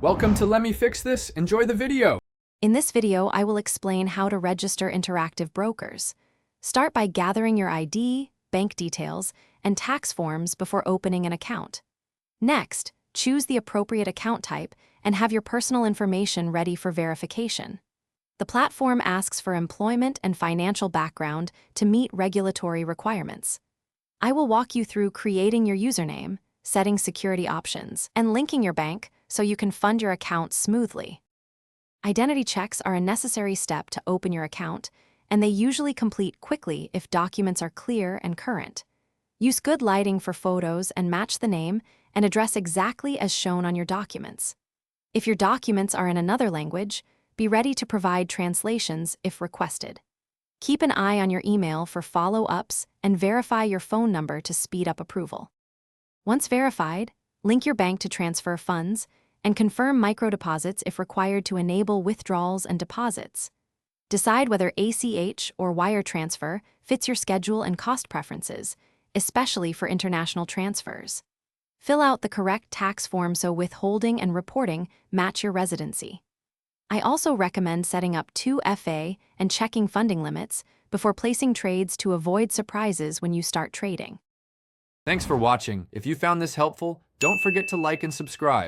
Welcome to Let Me Fix This. Enjoy the video. In this video, I will explain how to register interactive brokers. Start by gathering your ID, bank details, and tax forms before opening an account. Next, choose the appropriate account type and have your personal information ready for verification. The platform asks for employment and financial background to meet regulatory requirements. I will walk you through creating your username, setting security options, and linking your bank so you can fund your account smoothly. Identity checks are a necessary step to open your account, and they usually complete quickly if documents are clear and current. Use good lighting for photos and match the name and address exactly as shown on your documents. If your documents are in another language, be ready to provide translations if requested. Keep an eye on your email for follow-ups and verify your phone number to speed up approval. Once verified, link your bank to transfer funds and confirm microdeposits if required to enable withdrawals and deposits. Decide whether ACH or wire transfer fits your schedule and cost preferences, especially for international transfers. Fill out the correct tax form so withholding and reporting match your residency. I also recommend setting up 2FA and checking funding limits before placing trades to avoid surprises when you start trading. Thanks for watching. If you found this helpful, don't forget to like and subscribe.